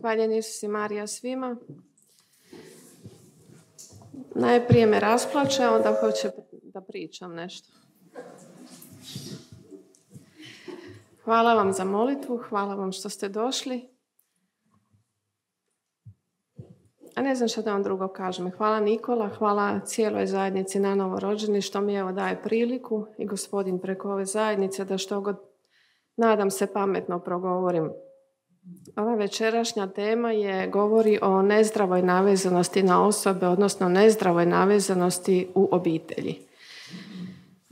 Hvaljen Isus i Marija svima. Najprije me rasplače, onda hoće da pričam nešto. Hvala vam za molitvu, hvala vam što ste došli. A ne znam što da vam drugo kažem. Hvala Nikola, hvala cijeloj zajednici na novorođeni što mi evo daje priliku i Gospodin preko ove zajednice da što god, nadam se, pametno progovorim. Ova večerašnja tema govori o nezdravoj navezanosti na osobe, odnosno nezdravoj navezanosti u obitelji.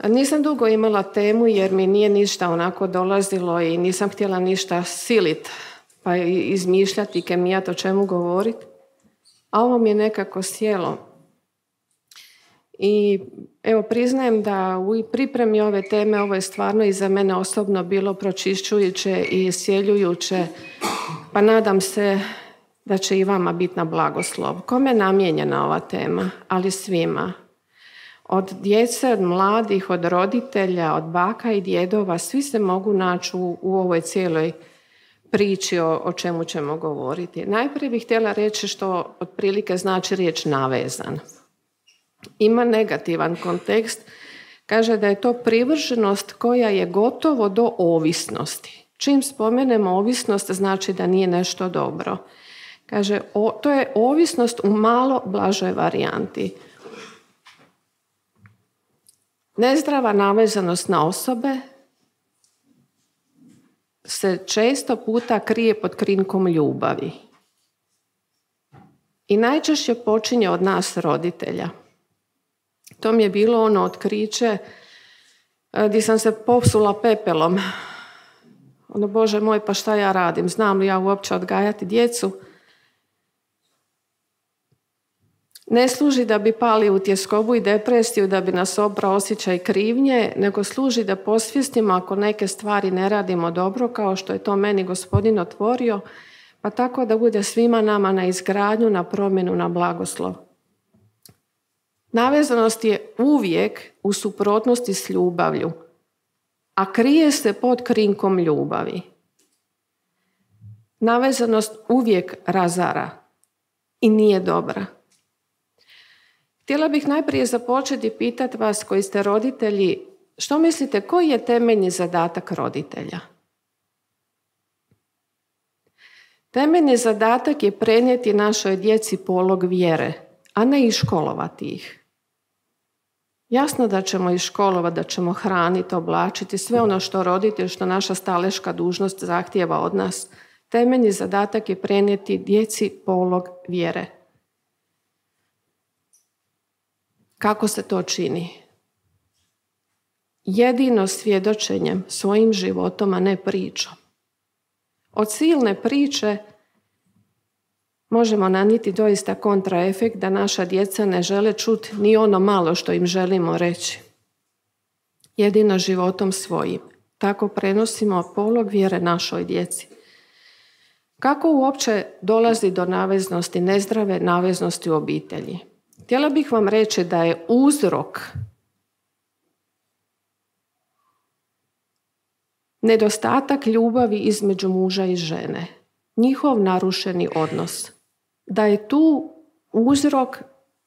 Nisam dugo imala temu jer mi nije ništa onako dolazilo i nisam htjela ništa siliti pa izmišljati, kemijati o čemu govoriti. A ovo mi je nekako sjelo. I evo priznajem da u pripremi ove teme ovo je stvarno i za mene osobno bilo pročišćujuće i iscjeljujuće, pa nadam se da će i vama biti na blagoslov. Kome je namijenjena ova tema? Ali svima. Od djece, od mladih, od roditelja, od baka i djedova, svi se mogu naći u ovoj cijeloj priči o čemu ćemo govoriti. Najprije bih htjela reći što otprilike znači riječ navezan. Ima negativan kontekst. Kaže da je to privrženost koja je gotovo do ovisnosti. Čim spomenemo ovisnost, znači da nije nešto dobro. Kaže, to je ovisnost u malo blažoj varijanti. Nezdrava navezanost na osobe se često puta krije pod krinkom ljubavi. I najčešće počinje od nas roditelja. To mi je bilo ono otkriće gdje sam se posula pepelom. Ono, Bože moj, pa šta ja radim? Znam li ja uopće odgajati djecu? Ne služi da bi pali u tjeskobu i depresiju, da bi nas oprao osjećaj krivnje, nego služi da posvijestimo ako neke stvari ne radimo dobro, kao što je to meni Gospodin otvorio, pa tako da bude svima nama na izgradnju, na promjenu, na blagoslov. Navezanost je uvijek u suprotnosti s ljubavlju, a krije se pod krinkom ljubavi. Navezanost uvijek razara i nije dobra. Htjela bih najprije započeti pitati vas koji ste roditelji, što mislite koji je temeljni zadatak roditelja? Temeljni zadatak je prenijeti našoj djeci polog vjere, a ne iškolovati ih. Jasno da ćemo iškolovati, da ćemo hraniti, oblačiti, sve ono što roditelj, što naša staleška dužnost zahtijeva od nas. Temeljni zadatak je prenijeti djeci polog vjere. Kako se to čini? Jedino svjedočenjem, svojim životom, a ne pričom. Od silne priče možemo nanijeti doista kontraefekt da naša djeca ne žele čuti ni ono malo što im želimo reći. Jedino životom svojim. Tako prenosimo polog vjere našoj djeci. Kako uopće dolazi do naveznosti, nezdrave naveznosti u obitelji? Htjela bih vam reći da je uzrok nedostatak ljubavi između muža i žene, njihov narušeni odnos, da je tu uzrok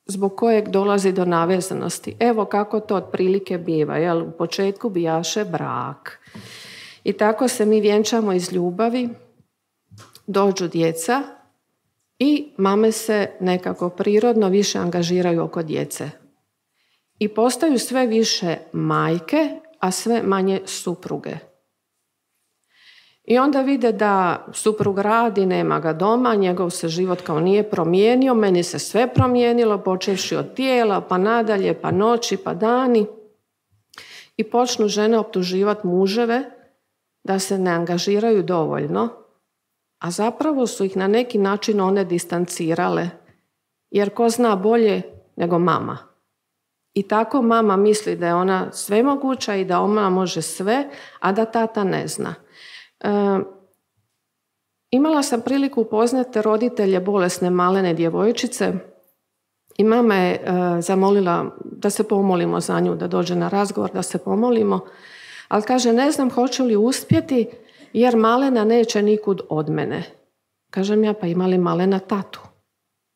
zbog kojeg dolazi do navezanosti. Evo kako to otprilike biva, jel? U početku bijaše brak. I tako se mi vjenčamo iz ljubavi, dođu djeca i mame se nekako prirodno više angažiraju oko djece. I postaju sve više majke, a sve manje supruge. I onda vide da suprug radi, nema ga doma, njegov se život kao nije promijenio, meni se sve promijenilo, počevši od tijela, pa nadalje, pa noći, pa dani. I počnu žene optuživati muževe da se ne angažiraju dovoljno, a zapravo su ih na neki način one distancirale, jer ko zna bolje nego mama. I tako mama misli da je ona svemoguća i da ona može sve, a da tata ne zna. Imala sam priliku upoznati roditelje bolesne malene djevojčice i mama je zamolila da se pomolimo za nju, da dođe na razgovor, da se pomolimo, ali kaže ne znam hoću li uspjeti jer malena neće nikud od mene. Kažem ja, pa ima li Malena tatu?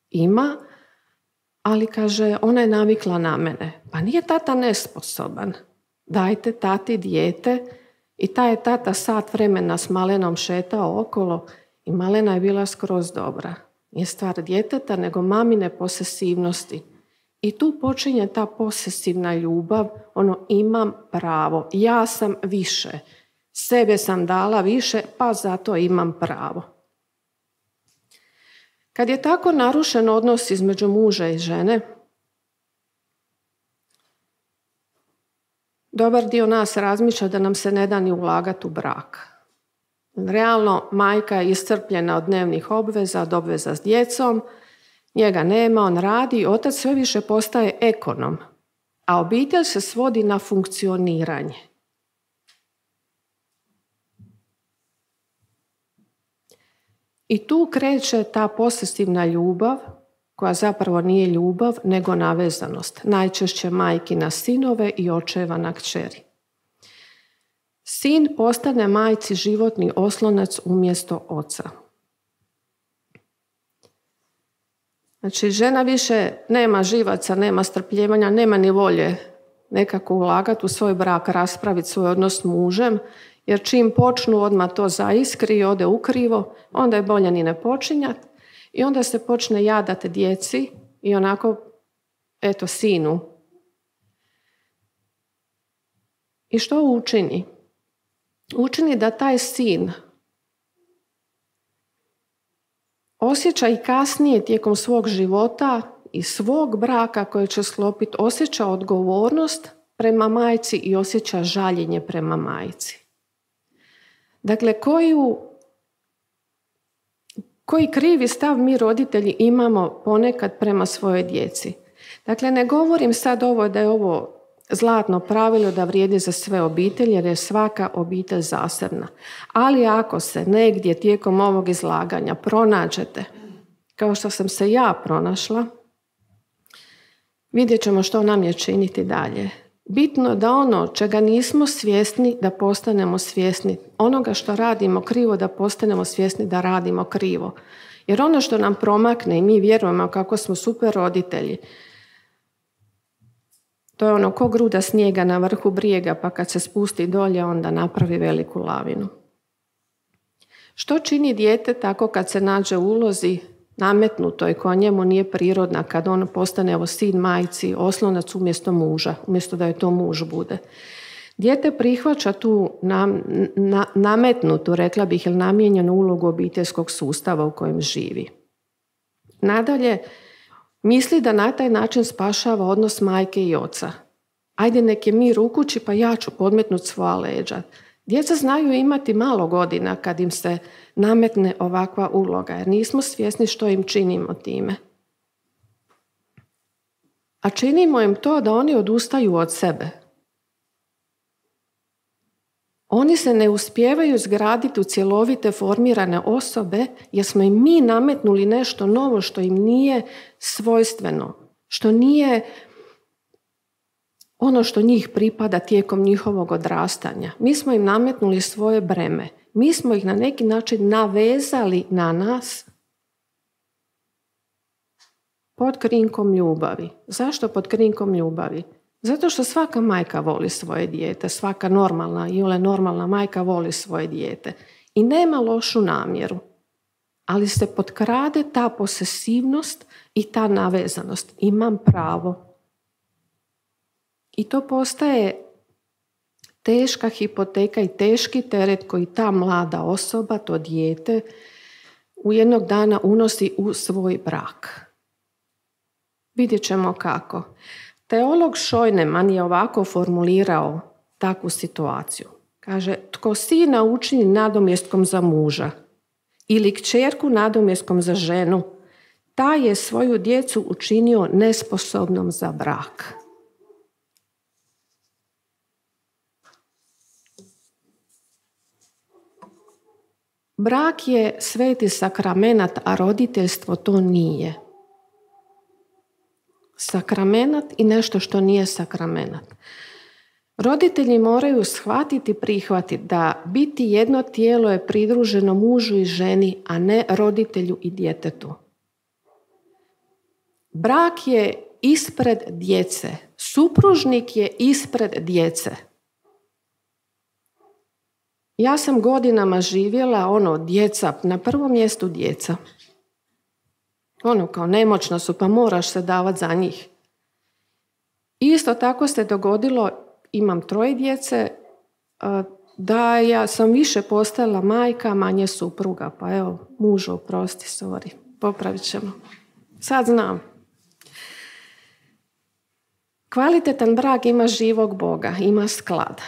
Ima, ali kaže, ona je navikla na mene. Pa nije tata nesposoban. Dajte tati dijete i ta je tata sat vremena s Malenom šetao okolo i Malena je bila skroz dobra. Nije stvar djeteta, nego mamine posesivnosti. I tu počinje ta posesivna ljubav, imam pravo, ja sam više, sebe sam dala više, pa zato imam pravo. Kad je tako narušen odnos između muža i žene, dobar dio nas razmišlja da nam se ne da ni ulagati u brak. Realno, majka je iscrpljena od dnevnih obveza, od obveza s djecom, njega nema, on radi, otac sve više postaje ekonom, a obitelj se svodi na funkcioniranje. I tu kreće ta posesivna ljubav, koja zapravo nije ljubav, nego navezanost. Najčešće majki na sinove i očeva na kćeri. Sin postane majci životni oslonac umjesto oca. Znači, žena više nema živaca, nema strpljevanja, nema ni volje nekako ulagati u svoj brak, raspraviti svoj odnos s mužem, jer čim počnu odmah to zaiskri i ode ukrivo, onda je bolje ni ne počinjati i onda se počne jadati djeci i onako, eto, sinu. I što učini? Učini da taj sin osjeća i kasnije tijekom svog života i svog braka koje će sklopiti, osjeća odgovornost prema majci i osjeća žaljenje prema majci. Dakle, koji krivi stav mi roditelji imamo ponekad prema svojoj djeci. Dakle, ne govorim sad da je ovo zlatno pravilo da vrijedi za sve obitelji, jer je svaka obitelj zasebna. Ali ako se negdje tijekom ovog izlaganja pronađete, kao što sam se ja pronašla, vidjet ćemo što nam je činiti dalje. Bitno da ono čega nismo svjesni, da postanemo svjesni. Onoga što radimo krivo, da postanemo svjesni da radimo krivo. Jer ono što nam promakne i mi vjerujemo kako smo super roditelji, to je ko gruda snijega na vrhu brijega, pa kad se spusti dolje, onda napravi veliku lavinu. Što čini dijete tako kad se nađe u ulozi nametnutoj koja njemu nije prirodna, kad on postane sin majci, oslonac umjesto muža, umjesto da je to muž bude? Dijete prihvaća tu nametnutu, rekla bih, ili namijenjenu ulogu obiteljskog sustava u kojem živi. Nadalje, misli da na taj način spašava odnos majke i oca. Ajde, nek je mir u kući, pa ja ću podmetnuti svoja leđa. Djeca znaju imati malo godina kad im se nametne ovakva uloga, jer nismo svjesni što im činimo time. A činimo im to da oni odustaju od sebe. Oni se ne uspijevaju zgraditi u cjelovite formirane osobe jer smo im mi nametnuli nešto novo što im nije svojstveno, što nije ono što njih pripada tijekom njihovog odrastanja. Mi smo im nametnuli svoje breme. Mi smo ih na neki način navezali na nas pod krinkom ljubavi. Zašto pod krinkom ljubavi? Zato što svaka majka voli svoje dijete, svaka normalna majka voli svoje dijete i nema lošu namjeru, ali se potkrade ta posesivnost i ta navezanost. Imam pravo. I to postaje teška hipoteka i teški teret koji ta mlada osoba, to dijete, u jednog dana unosi u svoj brak. Vidjet ćemo kako. Teolog Scheunemann je ovako formulirao takvu situaciju. Kaže, tko sina učini nadomjestkom za muža ili kćerku nadomjestkom za ženu, taj je svoju djecu učinio nesposobnom za brak. Brak je sveti sakramenat, a roditeljstvo to nije. Sakramenat i nešto što nije sakramenat. Roditelji moraju shvatiti, prihvatiti da biti jedno tijelo je pridruženo mužu i ženi, a ne roditelju i djetetu. Brak je ispred djece. Supružnik je ispred djece. Ja sam godinama živjela, djeca, na prvom mjestu djeca. Kao nemoćna su, pa moraš se davati za njih. Isto tako se dogodilo, imam 3 djece, da ja sam više postala majka, manje supruga. Pa evo, mužu, oprosti, sorry, popravit ćemo. Sad znam. Kvalitetan brak ima živog Boga, ima sklad.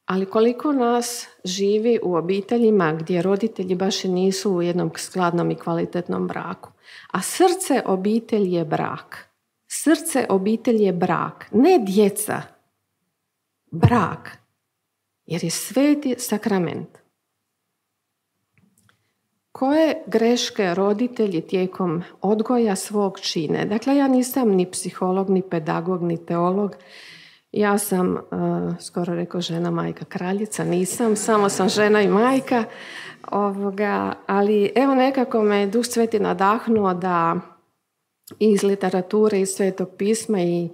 Ali koliko nas živi u obiteljima gdje roditelji baš i nisu u jednom skladnom i kvalitetnom braku. A srce obitelji je brak. Srce obitelji je brak, ne djeca. Brak. Jer je sveti sakrament. Koje greške roditelji tijekom odgoja svog čine? Dakle, ja nisam ni psiholog, ni pedagog, ni teolog. Ja sam, skoro rekao žena, majka, kraljica. Nisam, samo sam žena i majka. Ali evo nekako me Duh Sveti nadahnuo da iz literature, iz Svetog pisma i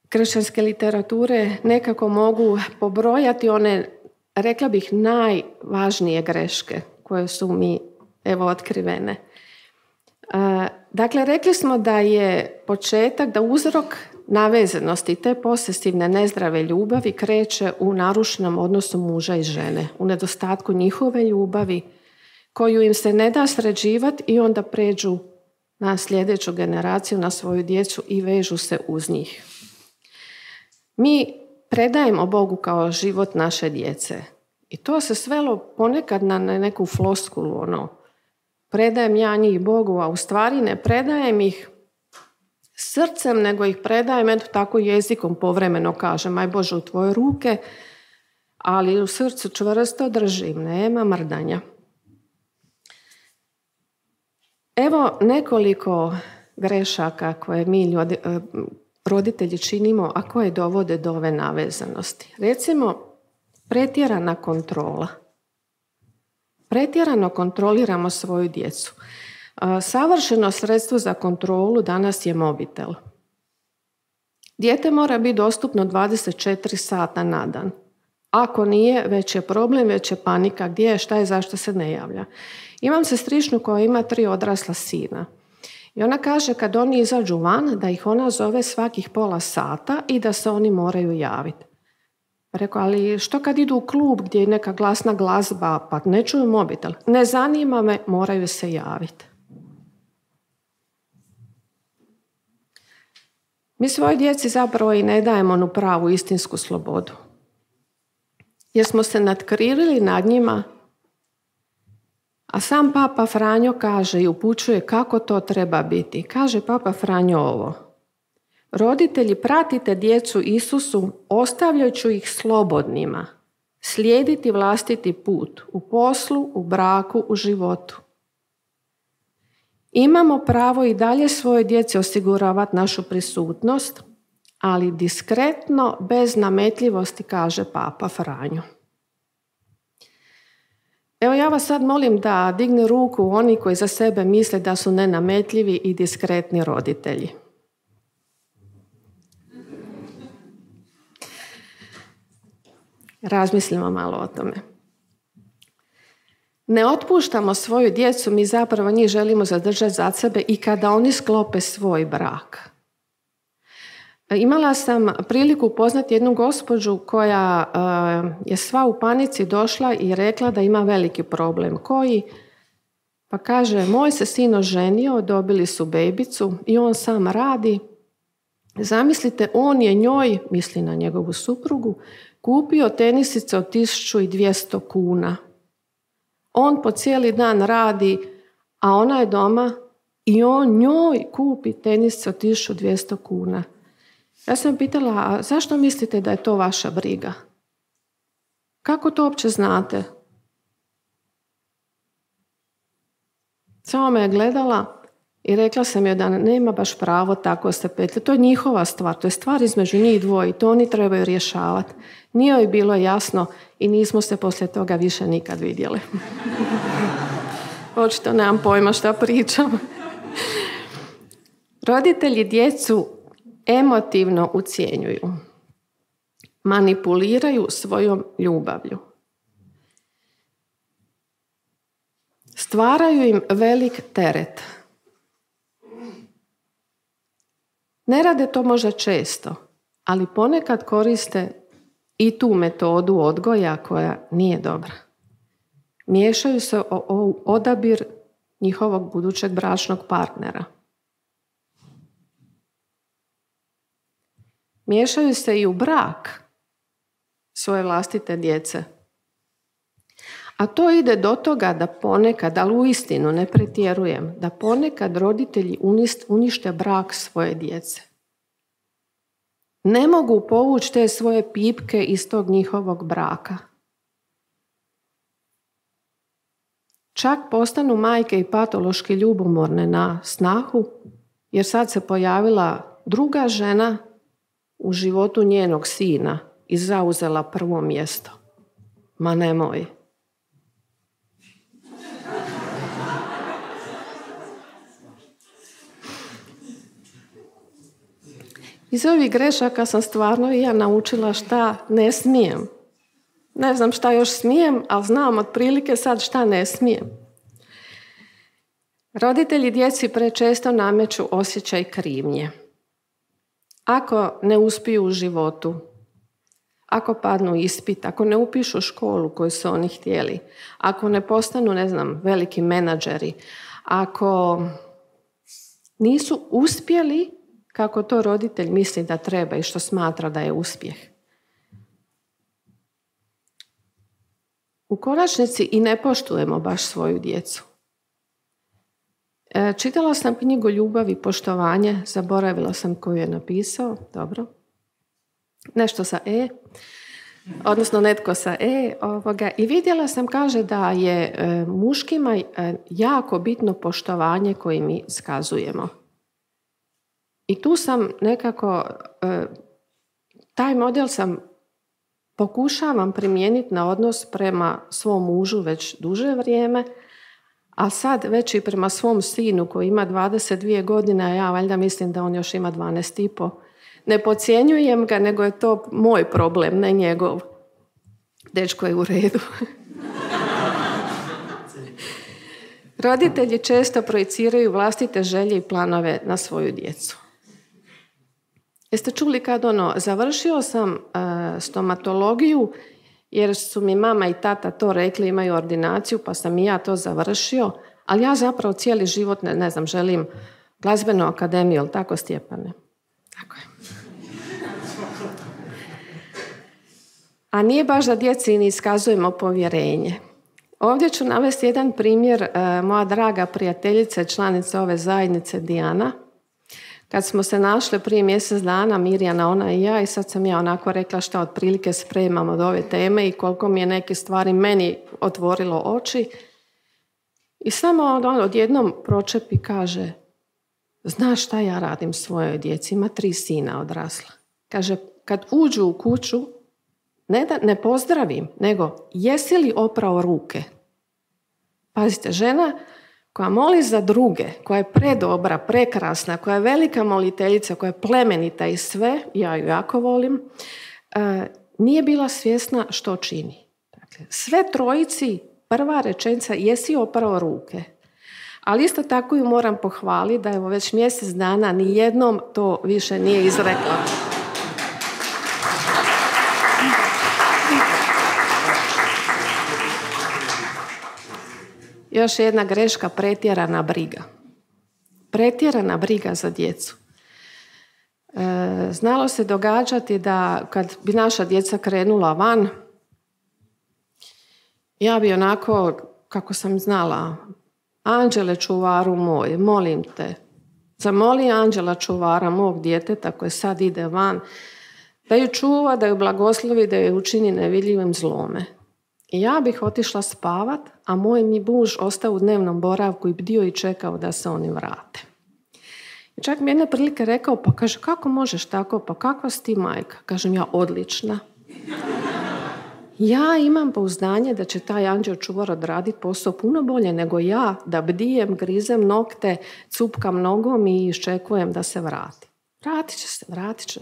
kršćanske literature nekako mogu pobrojati one, rekla bih, najvažnije greške koje su mi otkrivene. Dakle, rekli smo da je početak, da uzrok navezanosti te posesivne nezdrave ljubavi kreće u narušenom odnosu muža i žene, u nedostatku njihove ljubavi koju im se ne da sređivati i onda pređu na sljedeću generaciju, na svoju djecu i vežu se uz njih. Mi predajemo Bogu kao život naše djece. I to se svelo ponekad na neku floskulu, predajem ja njih Bogu, a u stvari ne predajem ih srcem, nego ih predajem, tako jezikom povremeno kažem, aj Bože u tvoje ruke, ali u srcu čvrsto držim, nema mrdanja. Evo nekoliko grešaka koje mi roditelji činimo, a koje dovode do ove navezanosti. Recimo, pretjerana kontrola. Pretjerano kontroliramo svoju djecu. Savršeno sredstvo za kontrolu danas je mobitel. Dijete mora biti dostupno 24 sata na dan. Ako nije, već je problem, već je panika. Gdje je, šta je, zašto se ne javlja. Imam sestričnu koja ima 3 odrasla sina. I ona kaže kad oni izađu van, da ih ona zove svakih pola sata i da se oni moraju javiti. Rekao, ali što kad idu u klub gdje je neka glasna glazba, pa ne čuju mobitel? Ne zanima me, moraju se javiti. Mi svojoj djeci zapravo i ne dajemo onu pravu istinsku slobodu. Jer smo se natkrivili nad njima, a sam Papa Franjo kaže i upućuje kako to treba biti. Kaže Papa Franjo ovo: roditelji, pratite djecu Isusu ostavljajući ih slobodnima, slijediti vlastiti put u poslu, u braku, u životu. Imamo pravo i dalje svoje djeci osiguravati našu prisutnost, ali diskretno, bez nametljivosti, kaže Papa Franjo. Evo ja vas sad molim da digne ruku oni koji za sebe misle da su nenametljivi i diskretni roditelji. Razmislimo malo o tome. Ne otpuštamo svoju djecu, mi zapravo njih želimo zadržati za sebe i kada oni sklope svoj brak. Imala sam priliku upoznati jednu gospođu koja je sva u panici došla i rekla da ima veliki problem. Koji? Pa kaže, moj se sin oženio, dobili su bebicu i on sam radi. Zamislite, on je njoj, misli na njegovu suprugu, kupio tenisice od 1200 kuna. On po cijeli dan radi, a ona je doma i on njoj kupi tenisice od 1200 kuna. Ja sam pitala, a zašto mislite da je to vaša briga? Kako to uopće znate? Samo me je gledala I rekla sam joj da nema baš pravo tako se petljati. To je njihova stvar, to je stvar između njih dvoje i to oni trebaju rješavati. Nije joj bilo jasno i nismo se poslije toga više nikad vidjeli. Očito nemam pojma šta pričam. Roditelji djecu emotivno ucjenjuju. Manipuliraju svojom ljubavlju. Stvaraju im velik teret. Ne rade to možda često, ali ponekad koriste i tu metodu odgoja koja nije dobra. Miješaju se u odabir njihovog budućeg bračnog partnera. Miješaju se i u brak svoje vlastite djece. A to ide do toga da ponekad, ali uistinu ne pretjerujem, da ponekad roditelji unište brak svoje djece. Ne mogu povući te svoje pipke iz tog njihovog braka. Čak postanu majke i patološki ljubomorne na snahu, jer sad se pojavila druga žena u životu njenog sina i zauzela prvo mjesto. Ma nemoj. Iz ovih grešaka sam stvarno i ja naučila šta ne smijem. Ne znam šta još smijem, ali znam otprilike sad šta ne smijem. Roditelji djeci prečesto nameću osjećaj krivnje. Ako ne uspiju u životu, ako padnu ispit, ako ne upišu školu koju su oni htjeli, ako ne postanu, veliki menadžeri, ako nisu uspjeli kako to roditelj misli da treba i što smatra da je uspjeh. U konačnici i ne poštujemo baš svoju djecu. Čitala sam knjigu Ljubav i poštovanje, zaboravila sam koju je napisao, dobro. Nešto sa E, odnosno netko sa E. I vidjela sam, kaže da je muškima jako bitno poštovanje koje mi iskazujemo. I tu sam nekako, taj model pokušavam primijeniti na odnos prema svom mužu već duže vrijeme, a sad već i prema svom sinu koji ima 22 godine, a ja valjda mislim da on još ima 12,5. Ne podcjenjujem ga, nego je to moj problem, ne njegov. Dečko je u redu. Roditelji često projiciraju vlastite želje i planove na svoju djecu. Jeste čuli kad završio sam stomatologiju, jer su mi mama i tata to rekli, imaju ordinaciju, pa sam i ja to završio, ali ja zapravo cijeli život, želim glazbenu akademiju, jel tako, Stjepane? Tako je. A nije baš da djeci ne iskazujemo povjerenje. Ovdje ću navesti jedan primjer moja draga prijateljica, članica ove zajednice, Dijana. Kad smo se našli prije mjesec dana, Mirjana, ona i ja, i sad sam ja onako rekla šta otprilike spremam od ove teme i koliko mi je neke stvari meni otvorilo oči. I samo odjednom pročepi kaže, znaš šta ja radim svojoj djeci, ima 3 sina odrasla. Kaže, kad uđu u kuću, ne pozdravim, nego jesi li oprao ruke? Pazite, žena koja moli za druge, koja je predobra, prekrasna, koja je velika moliteljica, koja je plemenita i sve, ja ju jako volim, nije bila svjesna što čini. Dakle, sve trojici, prva rečenica, jesi oprao ruke. Ali isto tako ju moram pohvaliti da je već mjesec dana nijednom to više nije izrekla. Još jedna greška, pretjerana briga. Pretjerana briga za djecu. Znalo se događati da kad bi naša djeca krenula van, ja bi onako, kako sam znala, Anđele čuvaru moj, molim te, zamoli Anđela čuvara mog djeteta koje sad ide van, da ju čuva, da ju blagoslovi, da ju učini nevidljivim zlome. I ja bih otišla spavat, a moj mi muž ostao u dnevnom boravku i bdio i čekao da se oni vrate. Čak mi jedne prilike rekao, pa kaže, kako možeš tako, pa kakva si ti majka? Kažem ja, odlična. Ja imam pouzdanje da će taj anđeo čuvar odraditi posao puno bolje nego ja, da bdijem, grizem nokte, cupkam nogom i iščekujem da se vrati. Vratit će.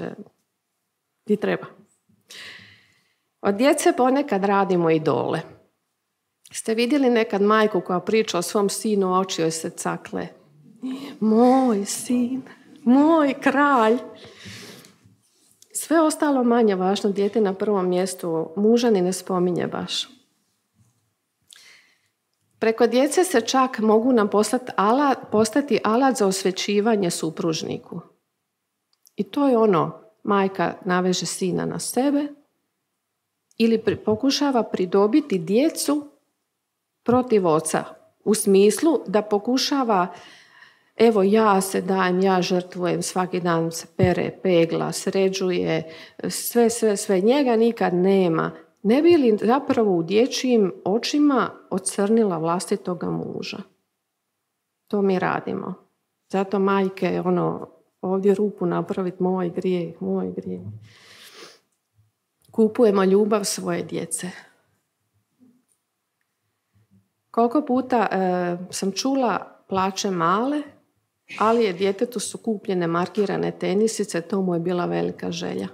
Gdje treba. Od djece ponekad radimo idole. Ste vidjeli nekad majku koja priča o svom sinu, a oči joj se cakle? Moj sin, moj kralj. Sve ostalo manje važno, dijete na prvom mjestu, muža ni ne spominje baš. Preko djece se čak mogu nam postati alat za osvećivanje supružniku. I to je ono, majka naveže sina na sebe ili pokušava pridobiti djecu protiv oca. U smislu da pokušava, evo ja se dajem, ja žrtvujem, svaki dan se pere, pegla, sređuje, sve, njega nikad nema. Ne bi li zapravo u dječjim očima ocrnila vlastitoga muža? To mi radimo. Zato majke, ovdje rupu napraviti, moj grijeh. Kupujemo ljubav svoje djece. Koliko puta sam čula plače male, ali je djetetu su kupljene markirane tenisice, to mu je bila velika želja.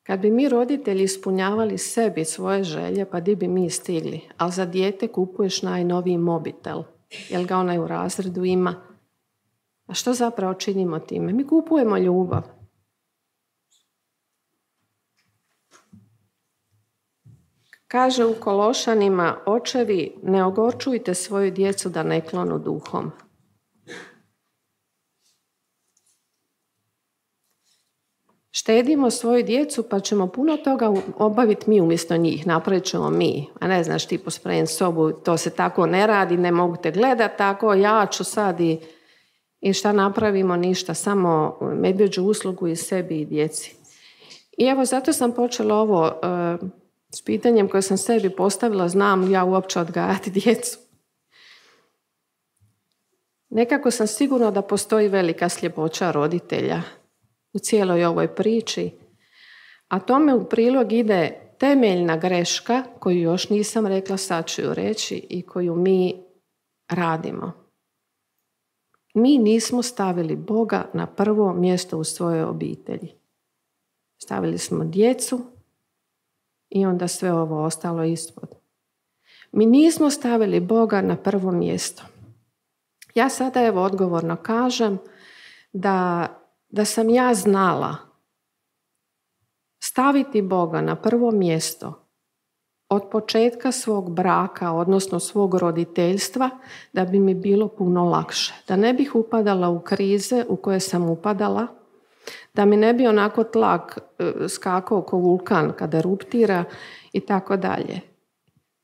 Kad bi mi roditelji ispunjavali sebi svoje želje, pa di bi mi stigli? Ali za dijete kupuješ najnoviji mobitel, jer ga onaj u razredu ima. A što zapravo činimo time? Mi kupujemo ljubav. Kaže u Kološanima, očevi, ne ogorčujte svoju djecu da ne klonu duhom. Štedimo svoju djecu pa ćemo puno toga obaviti mi umjesto njih, napravit ćemo mi. A ne znaš, ti pospremiti sobu, to se tako ne radi, ne mogu te gledati tako, ja ću sad i šta napravimo, ništa, samo medvjeđu uslugu i sebi i djeci. I evo, zato sam počela ovo s pitanjem koje sam sebi postavila, znam li ja uopće odgajati djecu. Nekako sam sigurna da postoji velika sljepoća roditelja u cijeloj ovoj priči, a tome u prilog ide temeljna greška koju još nisam rekla, sad ću ju reći i koju mi radimo. Mi nismo stavili Boga na prvo mjesto u svojoj obitelji. Stavili smo djecu i onda sve ovo ostalo ispod. Mi nismo stavili Boga na prvo mjesto. Ja sada evo odgovorno kažem da sam ja znala staviti Boga na prvo mjesto od početka svog braka, odnosno svog roditeljstva, da bi mi bilo puno lakše. Da ne bih upadala u krize u koje sam upadala, da mi ne bi onako tlak skakao ko vulkan kada eruptira i tako dalje.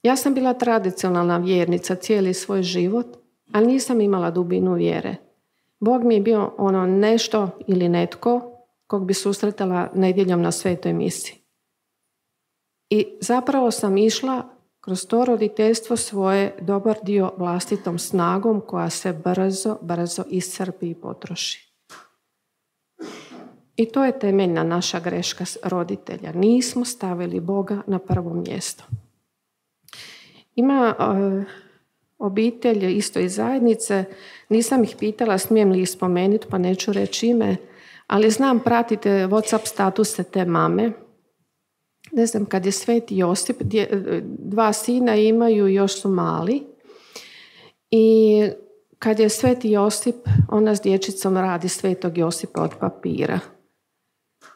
Ja sam bila tradicionalna vjernica cijeli svoj život, ali nisam imala dubinu vjere. Bog mi je bio ono nešto ili netko kog bi susretala nedjeljom na svetoj misi. I zapravo sam išla kroz to roditeljstvo svoje dobar dio vlastitom snagom koja se brzo iscrpi i potroši. I to je temeljna naša greška roditelja. Nismo stavili Boga na prvo mjesto. Ima obitelj isto iz zajednice, nisam ih pitala smijem li ih spomenuti pa neću reći ime, ali znam, pratite WhatsApp statuse te mame. Ne znam, kad je Sveti Josip, 2 sina imaju, još su mali. I kad je Sveti Josip, ona s dječicom radi Svetog Josipa od papira.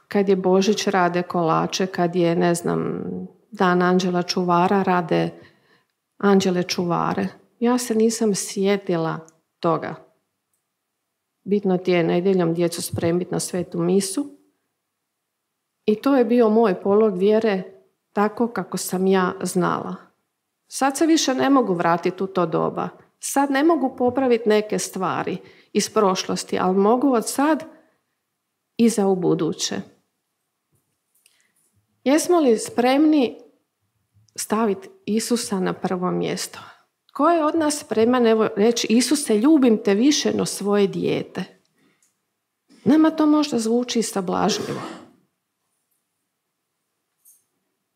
Kad je Božić, rade kolače, kad je, ne znam, Dan Anđela čuvara, rade anđele čuvare. Ja se nisam sjetila toga. Bitno ti je nedjeljom djecu spremiti na svetu misu. I to je bio moj polog vjere tako kako sam ja znala. Sad se više ne mogu vratiti u to doba. Sad ne mogu popraviti neke stvari iz prošlosti, ali mogu od sad i za ubuduće. Jesmo li spremni staviti Isusa na prvo mjesto? Ko je od nas spreman reći Isuse, ljubim te više no svoje dijete? Nama to možda zvuči sablažljivo.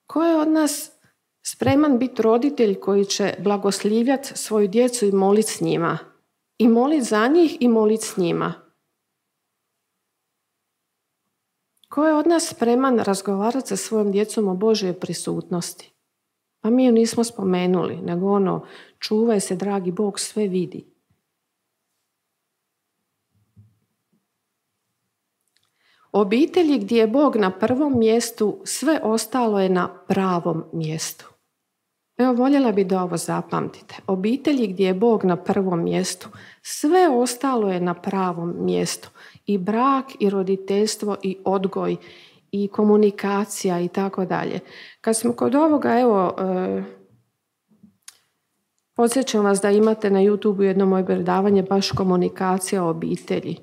Ko je od nas spreman biti roditelj koji će blagoslivljati svoju djecu i moliti s njima? I moliti za njih i moliti s njima? Ko je od nas spreman razgovarati sa svojom djecom o Božjoj prisutnosti? Pa mi ju nismo spomenuli, nego čuvaj se, dragi Bog sve vidi. Obitelji gdje je Bog na prvom mjestu, sve ostalo je na pravom mjestu. Evo, voljela bi da ovo zapamtite. Obitelji gdje je Bog na prvom mjestu, sve ostalo je na pravom mjestu. I brak, i roditeljstvo, i odgoj, i komunikacija, i tako dalje. Kad smo kod ovoga, evo, podsjećam vas da imate na YouTube jedno moje predavanje baš komunikacija o obitelji.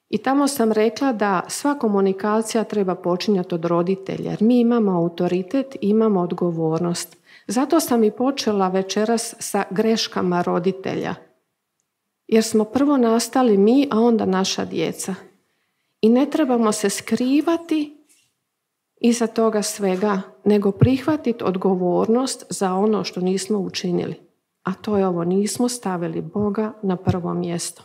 I tamo sam rekla da sva komunikacija treba počinjati od roditelja, jer mi imamo autoritet, imamo odgovornost. Zato sam i počela večeras sa greškama roditelja. Jer smo prvo nastali mi, a onda naša djeca. I ne trebamo se skrivati iza toga svega, nego prihvatiti odgovornost za ono što nismo učinili. A to je ovo, nismo stavili Boga na prvo mjesto.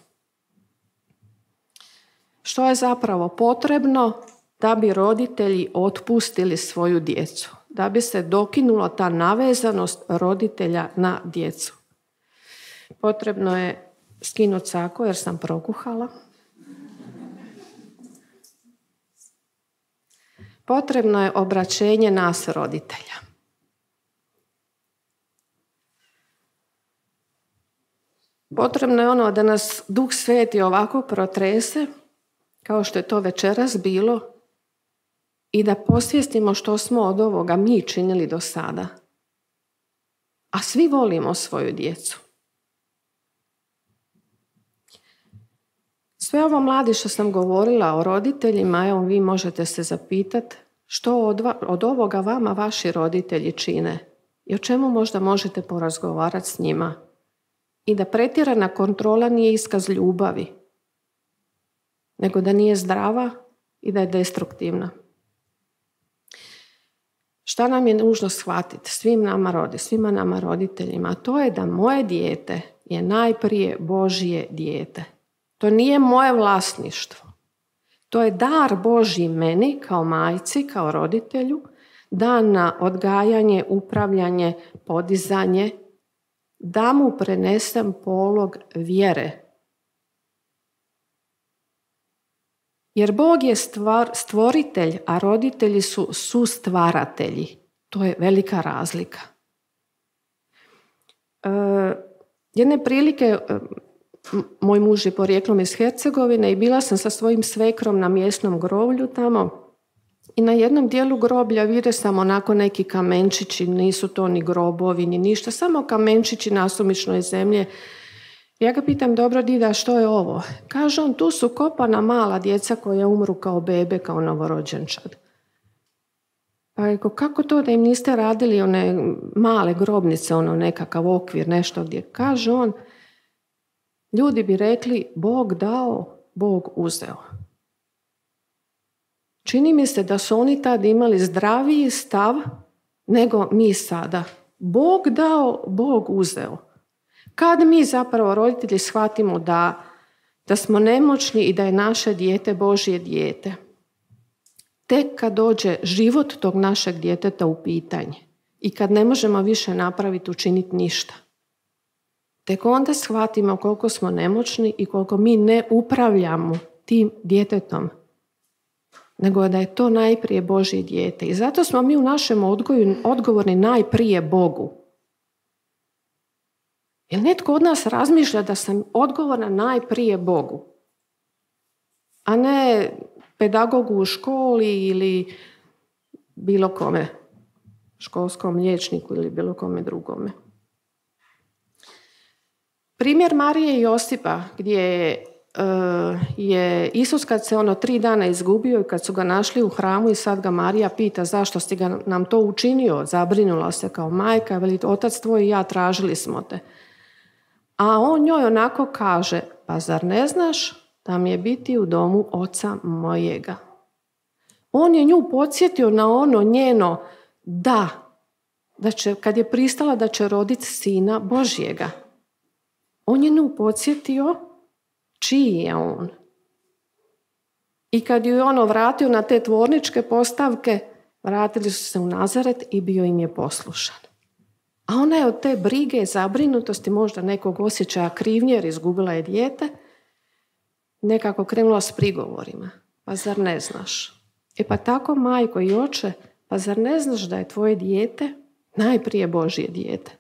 Što je zapravo potrebno da bi roditelji otpustili svoju djecu? Da bi se dokinula ta navezanost roditelja na djecu. Potrebno je skinuti sako jer sam prokuhala. Potrebno je obraćenje nas roditelja. Potrebno je da nas Duh Sveti ovako protrese, kao što je to večeras bilo, i da posvijestimo što smo od ovoga mi činili do sada. A svi volimo svoju djecu. Sve ovo, mladi, što sam govorila o roditeljima, evo, vi možete se zapitati što od ovoga vama vaši roditelji čine i o čemu možda možete porazgovarati s njima. I da pretjerana kontrola nije iskaz ljubavi, nego da nije zdrava i da je destruktivna. Šta nam je nužno shvatiti svima nama roditeljima? A to je da moje dijete je najprije Božje dijete. To nije moje vlasništvo. To je dar Božji meni kao majci, kao roditelju, dan na odgajanje, upravljanje, podizanje, da mu prenesem polog vjere. Jer Bog je stvoritelj, a roditelji su sustvaratelji. To je velika razlika. Jedne prilike, moj muž je porijeklom iz Hercegovine i bila sam sa svojim svekrom na mjesnom groblju tamo i na jednom dijelu groblja vide sam onako neki kamenčići, nisu to ni grobovi ni ništa, samo kamenčići nasumičnoj zemlje. Ja ga pitam, dobro dida, što je ovo? Kaže on, tu su kopana mala djeca koja umru kao bebe, kao novorođenčad. Pa reko, kako to da im niste radili one male grobnice, nekakav okvir, nešto gdje? Kaže on, ljudi bi rekli, Bog dao, Bog uzeo. Čini mi se da su oni tad imali zdraviji stav nego mi sada. Bog dao, Bog uzeo. Kad mi zapravo roditelji shvatimo da smo nemoćni i da je naše dijete Božje dijete? Tek kad dođe život tog našeg djeteta u pitanje i kad ne možemo više napraviti, učiniti ništa. Tek onda shvatimo koliko smo nemoćni i koliko mi ne upravljamo tim djetetom, nego da je to najprije Božje dijete. I zato smo mi u našem odgoju odgovorni najprije Bogu. Jer netko od nas razmišlja da sam odgovorna najprije Bogu, a ne pedagogu u školi ili bilo kome, školskom liječniku ili bilo kome drugome. Primjer Marije i Josipa, gdje je Isus kad se 3 dana izgubio i kad su ga našli u hramu i sad ga Marija pita zašto si nam to učinio, zabrinula se kao majka, veli, otac tvoj i ja tražili smo te. A on njoj onako kaže, pa zar ne znaš da mi je biti u domu oca mojega? On je nju podsjetio na ono njeno da će, kad je pristala da će roditi sina Božjega. On je nju podsjetio čiji je on. I kad ju je ono vratio na te tvorničke postavke, vratili su se u Nazaret i bio im je poslušan. A ona je od te brige, zabrinutosti, možda nekog osjećaja krivnje jer izgubila je dijete, nekako krenula s prigovorima. Pa zar ne znaš? E pa tako, majko i oče, pa zar ne znaš da je tvoje dijete najprije Božje dijete?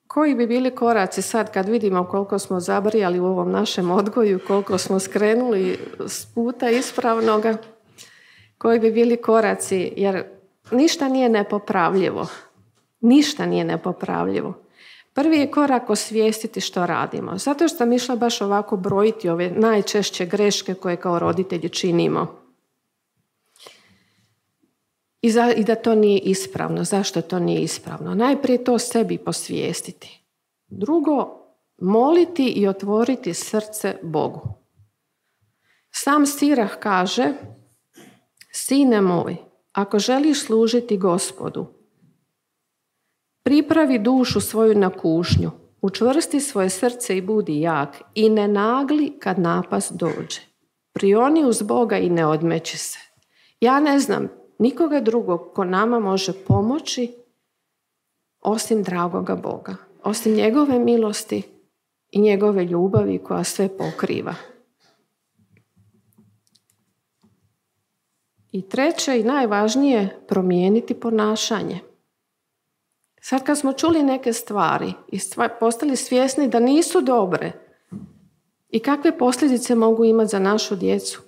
Koji bi bili koraci sad kad vidimo koliko smo zabrijali u ovom našem odgoju, koliko smo skrenuli s puta ispravnoga? Koji bi bili koraci? Jer ništa nije nepopravljivo. Ništa nije nepopravljivo. Prvi je korak osvijestiti što radimo. Zato što sam išla baš ovako brojiti ove najčešće greške koje kao roditelji činimo. I da to nije ispravno. Zašto to nije ispravno? Najprije to sebi posvijestiti. Drugo, moliti i otvoriti srce Bogu. Sam Sirah kaže, sine moj, ako želiš služiti Gospodu, pripravi dušu svoju na kušnju, učvrsti svoje srce i budi jak i ne nagli kad napast dođe. Prioni uz Boga i ne odmeći se. Ja ne znam nikoga drugog ko nama može pomoći osim dragoga Boga, osim njegove milosti i njegove ljubavi koja sve pokriva. I treće i najvažnije, promijeniti ponašanje. Sad kad smo čuli neke stvari i postali svjesni da nisu dobre i kakve posljedice mogu imati za našu djecu,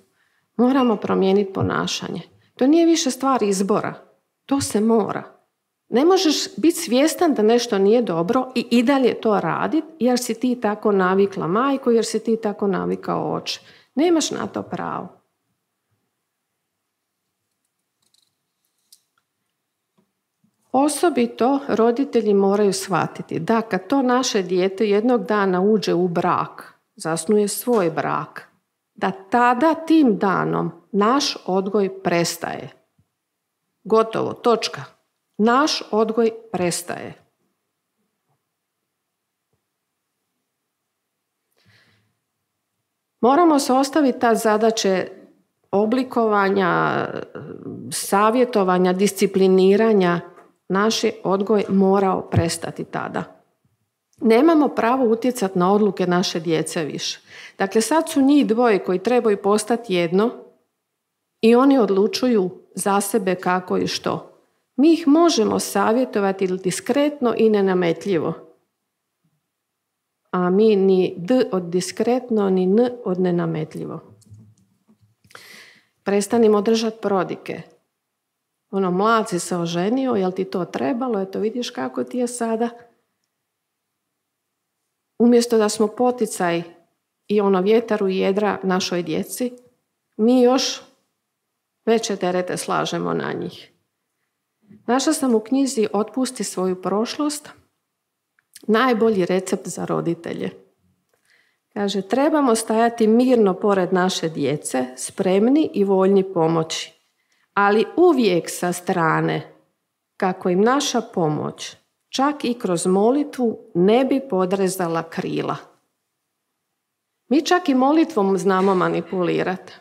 moramo promijeniti ponašanje. To nije više stvar izbora, to se mora. Ne možeš biti svjestan da nešto nije dobro i dalje to raditi jer si ti tako navikla majko, jer si ti tako navikao oče. Nemaš na to pravo. Osobito roditelji moraju shvatiti da kad to naše dijete jednog dana uđe u brak, zasnuje svoj brak, da tada tim danom naš odgoj prestaje. Gotovo, točka. Naš odgoj prestaje. Moramo se ostaviti ta zadaće oblikovanja, savjetovanja, discipliniranja. Naš je odgoj morao prestati tada. Nemamo pravo utjecati na odluke naše djece više. Dakle, sad su njih dvoje koji trebaju postati jedno i oni odlučuju za sebe kako i što. Mi ih možemo savjetovati diskretno i nenametljivo. A mi ni D od diskretno, ni N od nenametljivo. Prestanimo držati prodike. Mlad si se oženio, jel ti to trebalo, eto vidiš kako ti je sada. Umjesto da smo poticaj i vjetar u jedra našoj djeci, mi još veće terete slažemo na njih. Našla sam u knjizi Otpusti svoju prošlost najbolji recept za roditelje. Kaže, trebamo stajati mirno pored naše djece, spremni i voljni pomoći, ali uvijek sa strane, kako im naša pomoć, čak i kroz molitvu, ne bi podrezala krila. Mi čak i molitvom znamo manipulirati.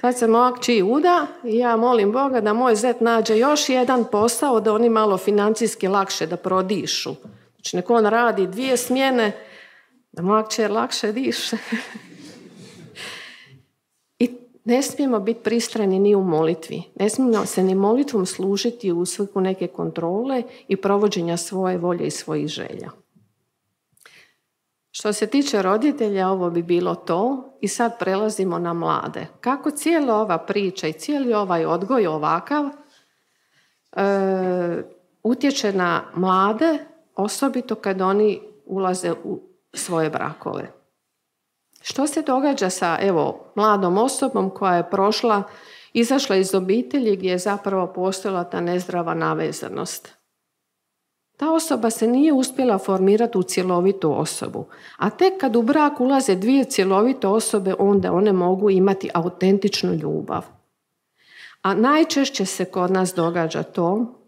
Sad se moja kći uda i ja molim Boga da moj zet nađe još jedan posao da oni malo financijski lakše da prodišu. Znači nek on radi 2 smjene da moja kćer lakše diše. I ne smijemo biti pristrani ni u molitvi. Ne smijemo se ni molitvom služiti u svrhu neke kontrole i provođenja svoje volje i svojih želja. Što se tiče roditelja, ovo bi bilo to i sad prelazimo na mlade. Kako cijela ova priča i cijeli ovaj odgoj ovakav utječe na mlade, osobito kad oni ulaze u svoje brakove. Što se događa sa mladom osobom koja je prošla izašla iz obitelji gdje je zapravo postojala ta nezdrava navezanost. Ta osoba se nije uspjela formirati u cjelovitu osobu. A tek kad u brak ulaze dvije cjelovite osobe, onda one mogu imati autentičnu ljubav. A najčešće se kod nas događa to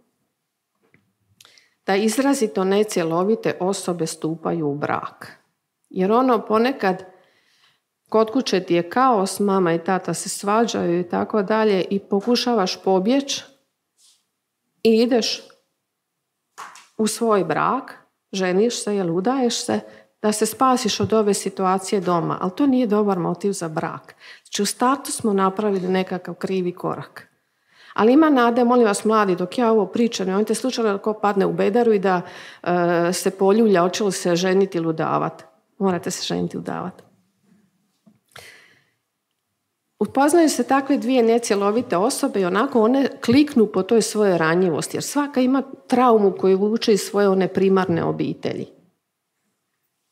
da izrazito necjelovite osobe stupaju u brak. Jer ponekad kod kuće ti je kaos, mama i tata se svađaju i tako dalje i pokušavaš pobjeći i ideš u svoj brak, ženiš se ili udaješ se, da se spasiš od ove situacije doma. Ali to nije dobar motiv za brak. Znači u startu smo napravili nekakav krivi korak. Ali ima nade, molim vas mladi, dok ja ovo pričam, nemojte slučajno da ko padne u bedaru i da se poljulja, hoće li se ženiti ili udavati. Morate se ženiti i udavati. Upoznaju se takve dvije necjelovite osobe i onako one kliknu po toj svojoj ranjivosti, jer svaka ima traumu koju vuče iz svoje one primarne obitelji.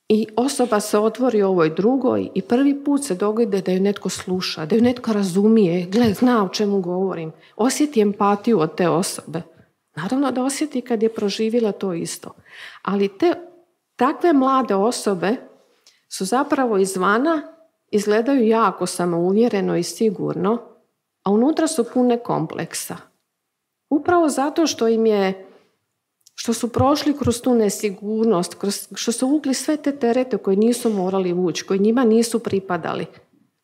I osoba se otvori ovoj drugoj i prvi put se dogodi da ju netko sluša, da ju netko razumije, zna o čemu govorim, osjeti empatiju od te osobe. Naravno da osjeti kad je proživjela to isto. Ali takve mlade osobe su zapravo izvana, izgledaju jako samouvjereno i sigurno, a unutra su pune kompleksa. Upravo zato što su prošli kroz tu nesigurnost, što su vukli sve te terete koje nisu morali vući, koji njima nisu pripadali,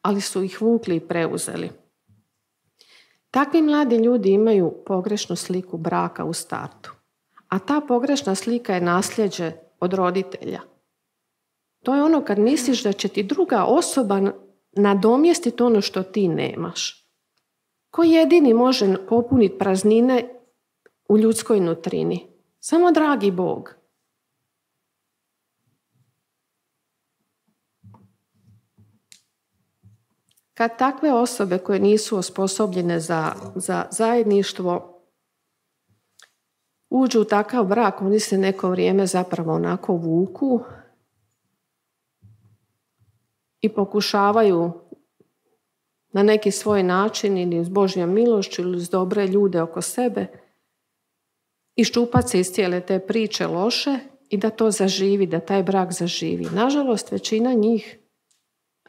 ali su ih vukli i preuzeli. Takvi mladi ljudi imaju pogrešnu sliku braka u startu, a ta pogrešna slika je nasljeđe od roditelja. To je ono kad misliš da će ti druga osoba nadomjestiti ono što ti nemaš. Ko jedini može popuniti praznine u ljudskoj nutrini? Samo dragi Bog. Kad takve osobe koje nisu osposobljene za zajedništvo uđu u takav brak, oni se neko vrijeme zapravo onako vuku i pokušavaju na neki svoj način ili s Božjom milošću ili s dobre ljude oko sebe iščupati se iz cijele te priče loše i da to zaživi, da taj brak zaživi. Nažalost, većina njih,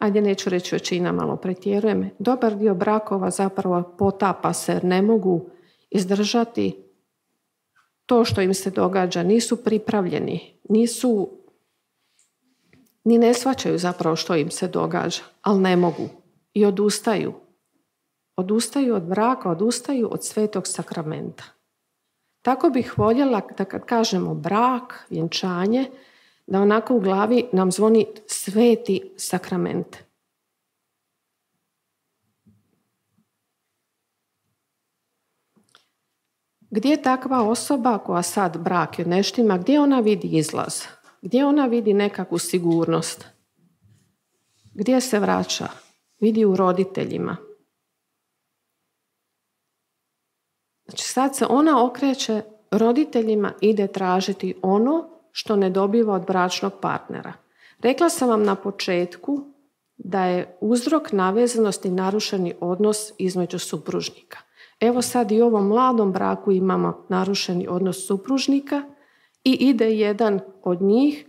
ajde neću reći većina, malo pretjerujem, dobar dio brakova zapravo potapa se jer ne mogu izdržati to što im se događa, nisu pripravljeni, ni ne shvaćaju zapravo što im se događa, ali ne mogu i odustaju. Odustaju od braka, odustaju od svetog sakramenta. Tako bih voljela da kad kažemo brak, vjenčanje, da onako u glavi nam zvoni sveti sakrament. Gdje je takva osoba koja sad brak joj ne štima, gdje ona vidi izlaz? Gdje ona vidi nekakvu sigurnost? Gdje se vraća? Vidi u roditeljima. Znači sad se ona okreće roditeljima, ide tražiti ono što ne dobiva od bračnog partnera. Rekla sam vam na početku da je uzrok navezanosti narušeni odnos između supružnika. Evo sad i u ovom mladom braku imamo narušeni odnos supružnika i ide jedan od njih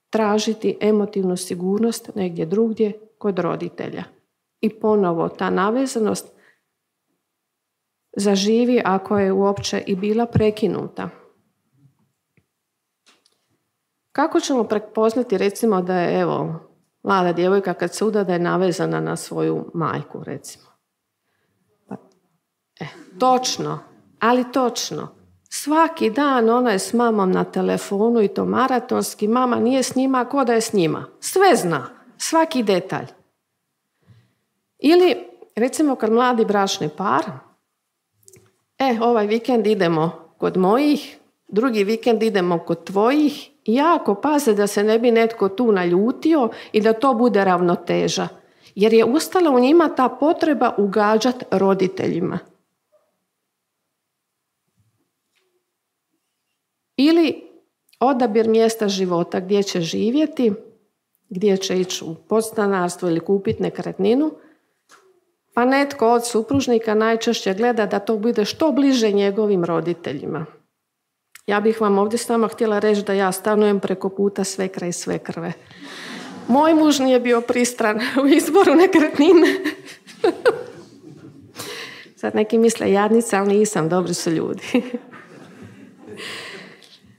tražiti emotivnu sigurnost negdje drugdje kod roditelja. I ponovo ta navezanost zaživi ako je uopće i bila prekinuta. Kako ćemo prepoznati recimo da je mlada djevojka kad se uda da je navezana na svoju majku recimo? Točno, ali točno. Svaki dan ona je s mamom na telefonu i to maratonski, mama nije s njima, ko da je s njima. Sve zna, svaki detalj. Ili recimo kad mladi bračni par, ovaj vikend idemo kod mojih, drugi vikend idemo kod tvojih i jako paze da se ne bi netko tu naljutio i da to bude ravnoteža. Jer je ustala u njima ta potreba ugađati roditeljima. Ili odabir mjesta života gdje će živjeti, gdje će ići u podstanarstvo ili kupiti nekretninu. Pa netko od supružnika najčešće gleda da to bude što bliže njegovim roditeljima. Ja bih vam ovdje samo htjela reći da ja stanujem preko puta svekra i svekrve. Moj muž nije bio pristran u izboru nekretnine. Sad neki misle jadnica, ali nisam, dobri su ljudi.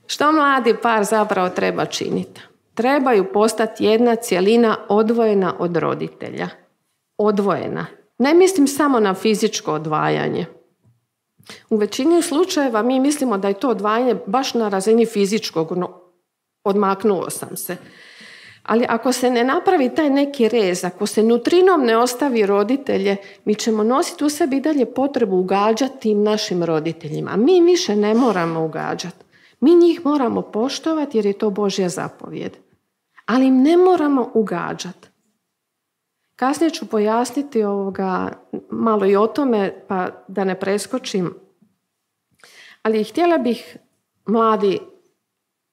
Što mladi par zapravo treba činiti? Trebaju postati jedna cjelina odvojena od roditelja. Odvojena. Ne mislim samo na fizičko odvajanje. U većini slučajeva mi mislimo da je to odvajanje baš na razini fizičkog, odmaknuo sam se. Ali ako se ne napravi taj neki rez, ako se nutrinom ne ostavi roditelje, mi ćemo nositi u sebi i dalje potrebu ugađati tim našim roditeljima. Mi više ne moramo ugađati. Mi njih moramo poštovati jer je to Božja zapovjed. Ali im ne moramo ugađati. Kasnije ću pojasniti malo i o tome, pa da ne preskočim. Ali htjela bih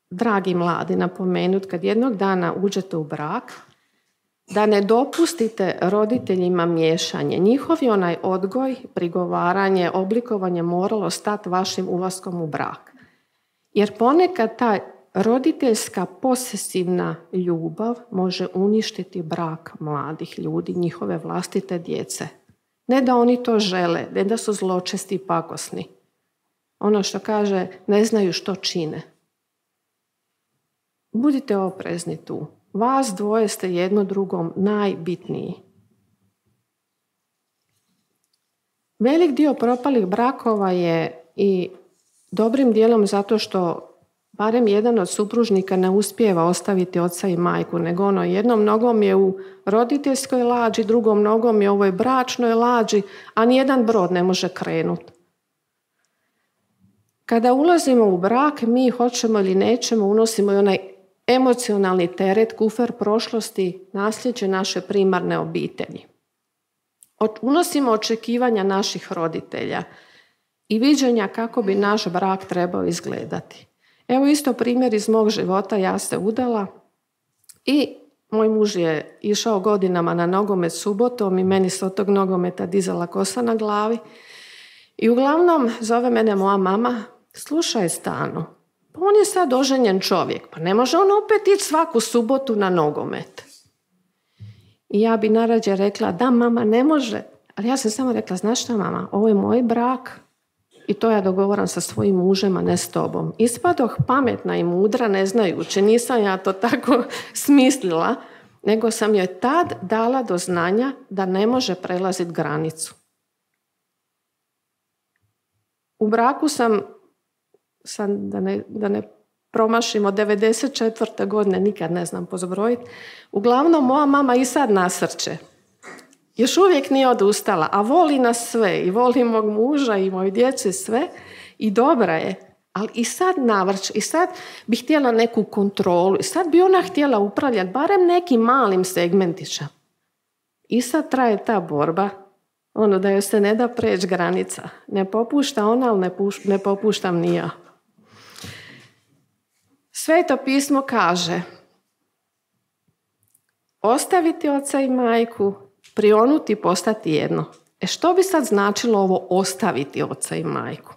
dragi mladi, napomenuti kad jednog dana uđete u brak, da ne dopustite roditeljima miješanje. Njihovi onaj odgoj, prigovaranje, oblikovanje moralo stati vašim ulaskom u brak. Jer ponekad ta roditeljska posesivna ljubav može uništiti brak mladih ljudi, njihove vlastite djece. Ne da oni to žele, ne da su zločesti i pakosni. Ono što kaže, ne znaju što čine. Budite oprezni tu. Vas dvoje ste jedno drugom najbitniji. Velik dio propalih brakova je i dobrim dijelom zato što barem jedan od supružnika ne uspijeva ostaviti oca i majku, nego jednom nogom je u roditeljskoj lađi, drugom nogom je u ovoj bračnoj lađi, a nijedan brod ne može krenuti. Kada ulazimo u brak, mi hoćemo ili nećemo, unosimo i onaj emocionalni teret, kufer prošlosti, nasljeđe naše primarne obitelji. Unosimo očekivanja naših roditelja i viđenja kako bi naš brak trebao izgledati. Evo isto primjer iz mog života, ja se udala i moj muž je išao godinama na nogomet subotom i meni se od tog nogometa dizala kosa na glavi. I uglavnom zove mene moja mama, slušaj Stano, pa on je sad oženjen čovjek, pa ne može on opet ići svaku subotu na nogomet. I ja bi narađe rekla, da mama ne može, ali ja sam samo rekla, znaš šta mama, ovo je moj brak i to ja dogovaram sa svojim mužem, a ne s tobom. Ispadoh pametna i mudra, ne znajući, nisam ja to tako smislila, nego sam joj tad dala do znanja da ne može prelaziti granicu. U braku sam da ne promašimo, 94. godine, nikad ne znam pozbrojiti. Uglavnom, moja mama i sad nasrče. Još uvijek nije odustala, a voli nas sve. I voli mog muža i moju djecu sve. I dobra je. Ali i sad navrć. I sad bi htjela neku kontrolu. I sad bi ona htjela upravljati barem nekim malim segmentića. I sad traje ta borba. Da joj se ne da preći granica. Ne popušta ona, ali ne popuštam ni ja. Sveto pismo kaže ostaviti oca i majku, prionuti i postati jedno. Što bi sad značilo ovo ostaviti oca i majku?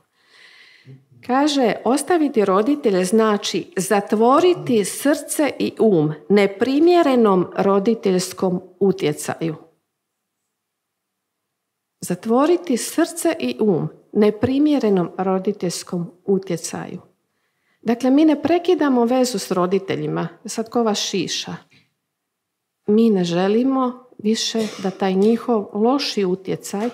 Kaže, ostaviti roditelje znači zatvoriti srce i neprimjerenom roditeljskom utjecaju. Zatvoriti srce i neprimjerenom roditeljskom utjecaju. Dakle, mi ne prekidamo vezu s roditeljima, sad ko vas šiša. Mi ne želimo više da taj njihov loši utjecaj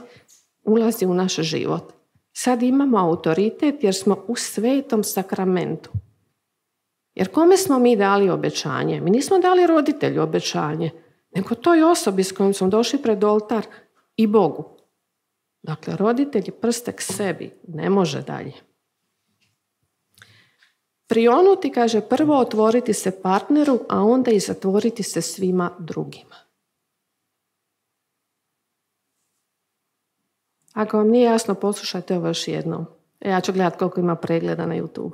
ulazi u naš život. Sad imamo autoritet jer smo u svetom sakramentu. Jer kome smo mi dali obećanje? Mi nismo dali roditelju obećanje, nego toj osobi s kojom smo došli pred oltar i Bogu. Dakle, roditelj prste k sebi, ne može dalje. Prionuti, kaže, prvo otvoriti se partneru, a onda i zatvoriti se svima drugima. Ako vam nije jasno, poslušajte ovo još jednom. Ja ću gledati koliko ima pregleda na YouTube.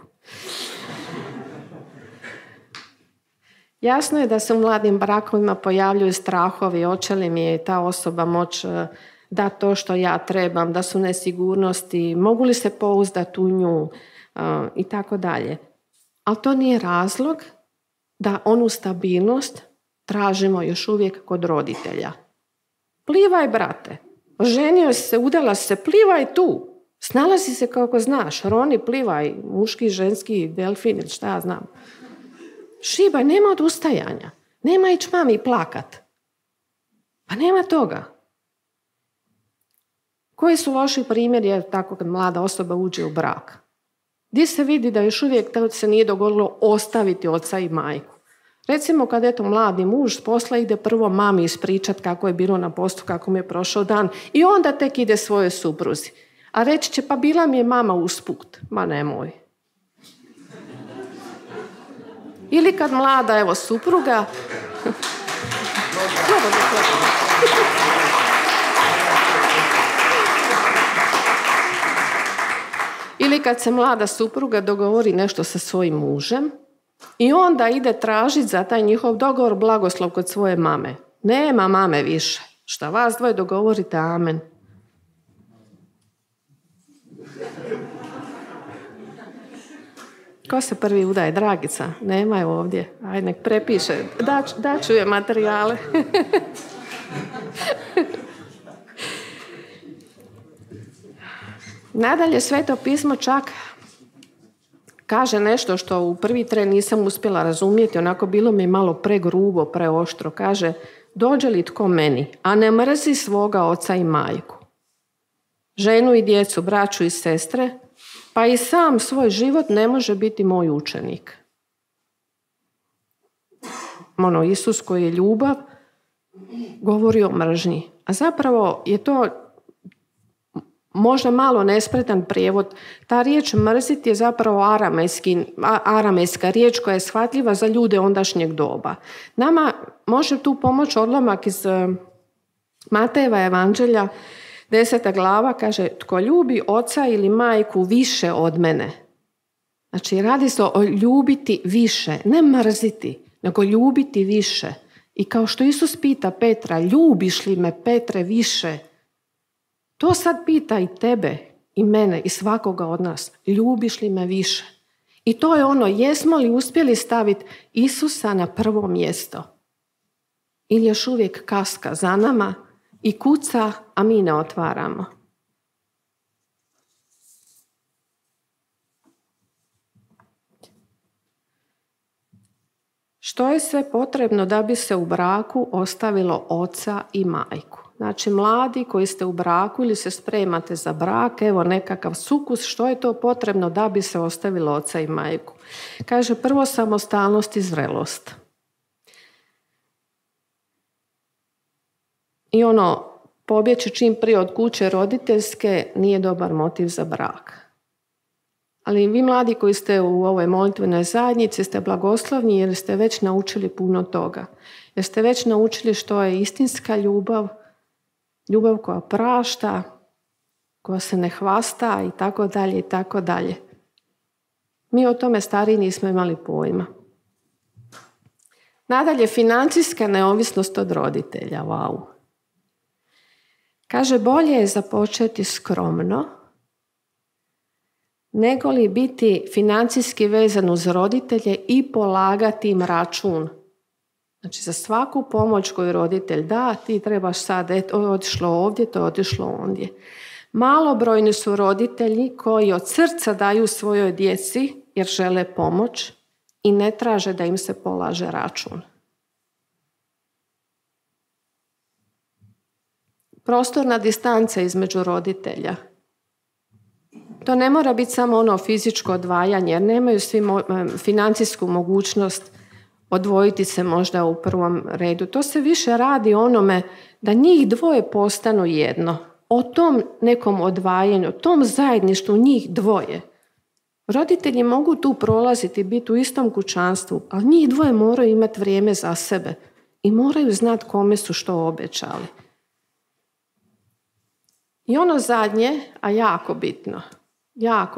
Jasno je da se u mladim brakovima pojavljuju strahovi, hoće li mi je ta osoba moći da to što ja trebam, da su nesigurnosti, mogu li se pouzdati u nju i tako dalje. Ali to nije razlog da onu stabilnost tražimo još uvijek kod roditelja. Plivaj, brate. Oženio si se, udala si se, plivaj tu. Snalazi se kako znaš. Roni, plivaj, muški, ženski, delfin ili šta ja znam. Šibaj, nema odustajanja. Nema ići mami plakat. Pa nema toga. Koji su loši primjeri je tako kad mlada osoba uđe u brak? Gdje se vidi da još uvijek to se nije dogodilo ostaviti oca i majku? Recimo kad eto mladi muž s posla ide prvo mami ispričat kako je bilo na poslu, kako mi je prošao dan i onda tek ide svojoj supruzi. A reći će pa bila mi je mama usput. Ma nemoj. Ili kad mlada evo supruga... Ili kad se mlada supruga dogovori nešto sa svojim mužem i onda ide tražiti za taj njihov dogovor blagoslov kod svoje mame. Nema mame više. Šta vas dvoje dogovorite, amen. Ko se prvi udaje? Dragica? Nema je ovdje. Ajde, nek prepiše. Daću je materijale. Nadalje, Sveto pismo čak kaže nešto što u prvi tren nisam uspjela razumjeti, onako bilo mi malo pregrubo, preoštro. Kaže, dođe li tko meni, a ne mrzi svoga oca i majku, ženu i djecu, braću i sestre, pa i sam svoj život ne može biti moj učenik. Isus koji je ljubav govori o mržnji. A zapravo je to možda malo nespretan prijevod. Ta riječ mrziti je zapravo aramejska riječ koja je shvatljiva za ljude ondašnjeg doba. Nama može tu pomoći odlomak iz Matejeva evanđelja, 10. glava, kaže, tko ljubi oca ili majku više od mene. Znači, radi se o ljubiti više, ne mrziti, nego ljubiti više. I kao što Isus pita Petra, ljubiš li me, Petre, više? To sad pita i tebe, i mene, i svakoga od nas. Ljubiš li me više? I to je ono, jesmo li uspjeli staviti Isusa na prvo mjesto? Ili još uvijek kaska za nama i kuca, a mi ne otvaramo? Što je sve potrebno da bi se u braku ostavilo oca i majku? Znači, mladi koji ste u braku ili se spremate za brak, evo nekakav sukus, što je to potrebno da bi se ostavilo oca i majku? Kaže, prvo samostalnost i zrelost. I pobjeći čim prije od kuće roditeljske nije dobar motiv za brak. Ali vi mladi koji ste u ovoj molitvenoj zajednici ste blagoslovni jer ste već naučili puno toga. Jer ste već naučili što je istinska ljubav, ljubav koja prašta, koja se ne hvasta i tako dalje i tako dalje. Mi o tome stariji nismo imali pojma. Nadalje, financijska neovisnost od roditelja. Wow. Kaže, bolje je započeti skromno nego li biti financijski vezan uz roditelje i polagati im račun. Znači, za svaku pomoć koju roditelj da, ti trebaš sad, otišlo ovdje, to je otišlo ondje. Malobrojni su roditelji koji od srca daju svojoj djeci jer žele pomoć i ne traže da im se polaže račun. Prostorna distanca između roditelja. To ne mora biti samo fizičko odvajanje, jer nemaju svi financijsku mogućnost odvojiti se možda u prvom redu. To se više radi o onome da njih dvoje postanu jedno. O tom nekom odvajanju, o tom zajedništvu njih dvoje. Roditelji mogu tu prolaziti, biti u istom kućanstvu, ali njih dvoje moraju imati vrijeme za sebe i moraju znati kome su što obećali. I zadnje, a jako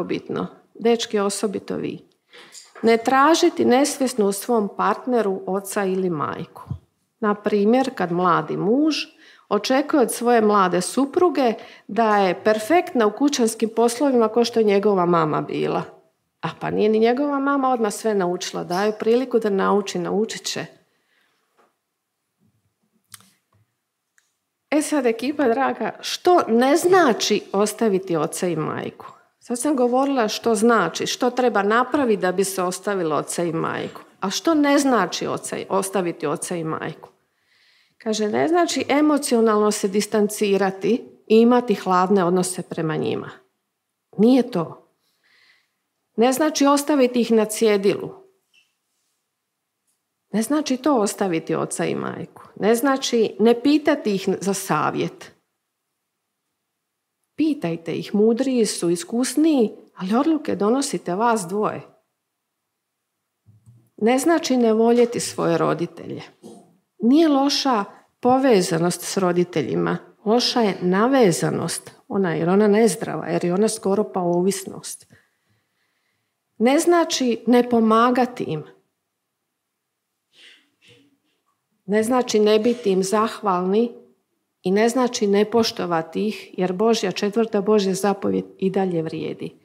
bitno, dečki osobito vi, ne tražiti nesvjesno u svom partneru oca ili majku. Na primjer, kad mladi muž Očekuje od svoje mlade supruge da je perfektna u kućanskim poslovima kao što je njegova mama bila. A pa nije ni njegova mama odmah sve naučila. Daju priliku da naučit će. Sad ekipa draga, što ne znači ostaviti oca i majku? Sad sam govorila što znači, što treba napraviti da bi se ostavilo oca i majku. A što ne znači ostaviti oca i majku? Kaže, ne znači emocionalno se distancirati i imati hladne odnose prema njima. Nije to. Ne znači ostaviti ih na cjedilu. Ne znači to ostaviti oca i majku. Ne znači ne pitati ih za savjet. Pitajte ih, mudriji su, iskusniji, ali odluke donosite vas dvoje. Ne znači ne voljeti svoje roditelje. Nije loša povezanost s roditeljima. Loša je navezanost, jer ona nezdrava, jer je ona skoro pa ovisnost. Ne znači ne pomagati im. Ne znači ne biti im zahvalni i ne znači ne poštovati ih, jer četvrta Božja zapovjed i dalje vrijedi.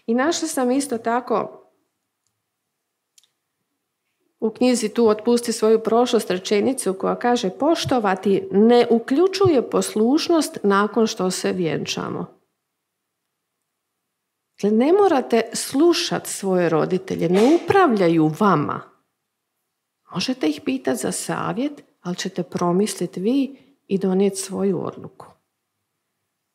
I našla sam isto tako u knjizi Tu otpusti svoju prošlost rečenicu koja kaže poštovati ne uključuje poslušnost nakon što se vjenčamo. Dakle, ne morate slušati svoje roditelje, ne upravljaju vama. Možete ih pitati za savjet, ali ćete promisliti vi i donijeti svoju odluku.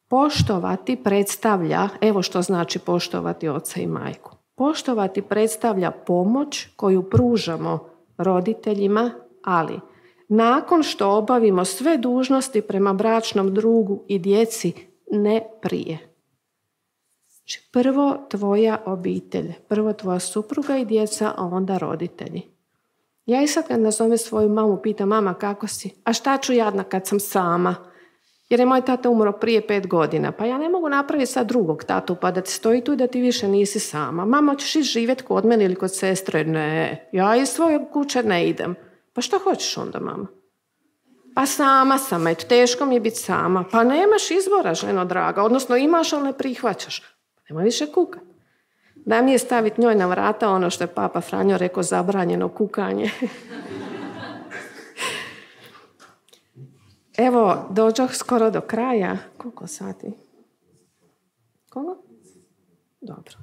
Poštovati predstavlja, evo što znači poštovati oca i majku. Poštovati predstavlja pomoć koju pružamo roditeljima, ali nakon što obavimo sve dužnosti prema bračnom drugu i djeci, ne prije. Znači, prvo tvoja obitelj, prvo tvoja supruga i djeca, a onda roditelji. Ja i sad kad nazovem svoju mamu, pitam, mama kako si? A šta ću jadna kad sam sama? Jer je moj tata umro prije 5 godina. Pa ja ne mogu napraviti sad drugog tatu pa da ti stoji tu i da ti više nisi sama. Mama, ćeš ići živjeti kod mene ili kod sestre? Ne, ja iz svoje kuće ne idem. Pa što hoćeš onda, mama? Pa sama sam, eto, teško mi je biti sama. Pa nemaš izbora, ženo draga. Odnosno imaš, ali ne prihvaćaš. Nemoj više kukati. Da mi je staviti njoj na vrata ono što je Papa Franjo rekao, zabranjeno kukanje. Evo, dođoh skoro do kraja. Koliko sati? Koliko? Dobro.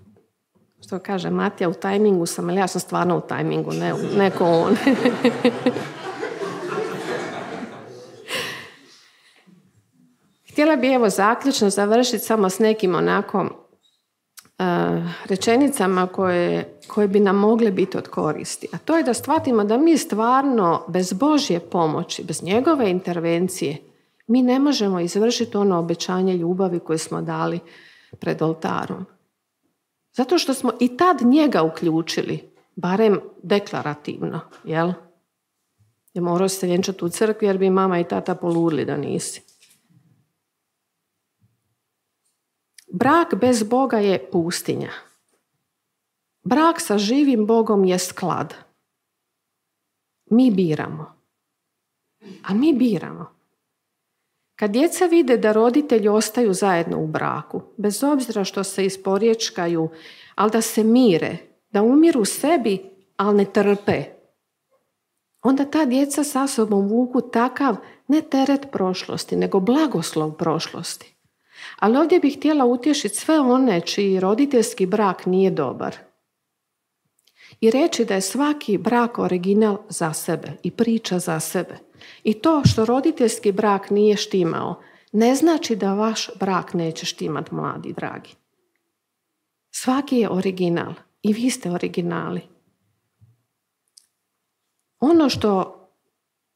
Što kaže Matija, u tajmingu sam, ali ja sam stvarno u tajmingu, ne ko on. Htjela bi evo zaključno završiti samo s nekim onako rečenicama koje bi nam mogle biti od koristi. A to je da shvatimo da mi stvarno bez Božje pomoći, bez njegove intervencije, mi ne možemo izvršiti ono obećanje ljubavi koje smo dali pred oltarom. Zato što smo i tad njega uključili, barem deklarativno, jel? Je morao se vjenčati u crkvi jer bi mama i tata poludili da nisi. Brak bez Boga je pustinja. Brak sa živim Bogom je sklad. Mi biramo. A mi biramo. Kad djeca vide da roditelji ostaju zajedno u braku, bez obzira što se isporječkaju, ali da se mire, da umiru sebi, ali ne trpe, onda ta djeca sa sobom vuku takav ne teret prošlosti, nego blagoslov prošlosti. Ali ovdje bih htjela utješiti sve one čiji roditeljski brak nije dobar. I reći da je svaki brak original za sebe i priča za sebe. I to što roditeljski brak nije štimao, ne znači da vaš brak neće štimat, mladi dragi. Svaki je original i vi ste originali. Ono što,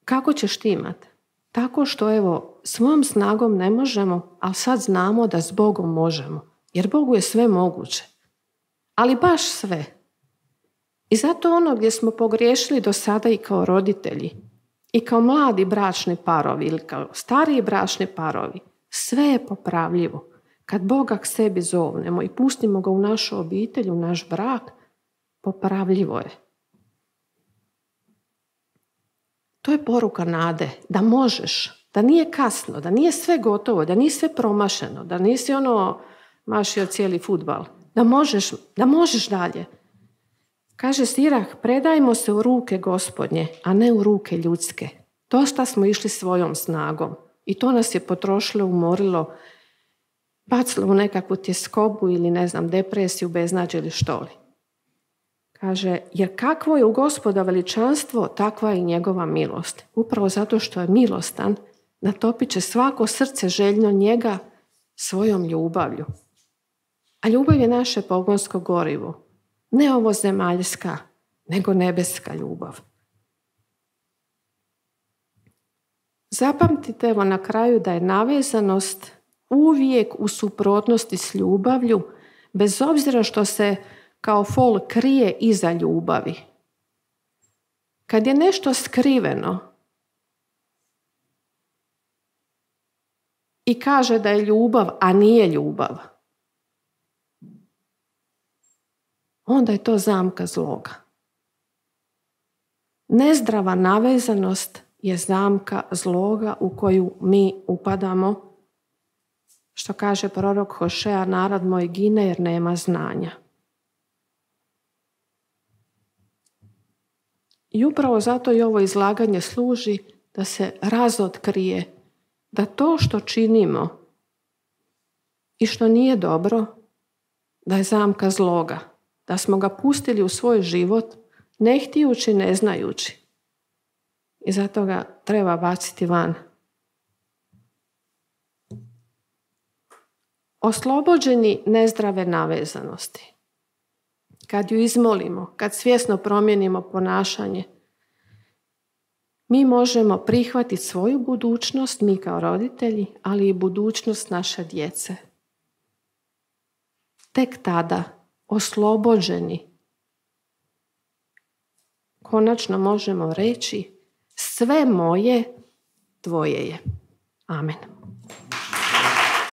kako će štimat? Tako što, evo, svojom snagom ne možemo, ali sad znamo da s Bogom možemo. Jer Bogu je sve moguće. Ali baš sve. I zato ono gdje smo pogriješili do sada i kao roditelji, i kao mladi bračni parovi, ili kao stariji bračni parovi, sve je popravljivo. Kad Boga k sebi zovnemo i pustimo ga u našu obitelj, u naš brak, popravljivo je. To je poruka nade, da možeš, Da nije kasno, da nije sve gotovo, da nije sve promašeno, da nisi mašio cijeli fudbal. Da možeš dalje. Kaže Sirah, predajmo se u ruke Gospodnje, a ne u ruke ljudske. Dosta smo išli svojom snagom i to nas je potrošilo, umorilo, bacilo u nekakvu tjeskobu ili depresiju, beznađe ili što li. Kaže, jer kakvo je u Gospoda veličanstvo, takva je i njegova milost. Upravo zato što je milostan, natopit će svako srce željno njega svojom ljubavlju. A ljubav je naše pogonsko gorivo. Ne ovo zemaljska, nego nebeska ljubav. Zapamtite evo na kraju da je navezanost uvijek u suprotnosti s ljubavlju, bez obzira što se kao fol krije iza ljubavi. Kad je nešto skriveno i kaže da je ljubav, a nije ljubav, onda je to zamka zloga. Nezdrava navezanost je zamka zloga u koju mi upadamo. Što kaže prorok Hošea, narod moj gine jer nema znanja. I upravo zato i ovo izlaganje služi da se razotkrije da to što činimo i što nije dobro, da je zamka zloga, da smo ga pustili u svoj život ne htijući, ne znajući. I zato ga treba baciti van. Oslobođeni nezdrave navezanosti. Kad ju izmolimo, kad svjesno promijenimo ponašanje, mi možemo prihvatiti svoju budućnost, mi kao roditelji, ali i budućnost naše djece. Tek tada, oslobođeni, konačno možemo reći sve moje, tvoje je. Amen.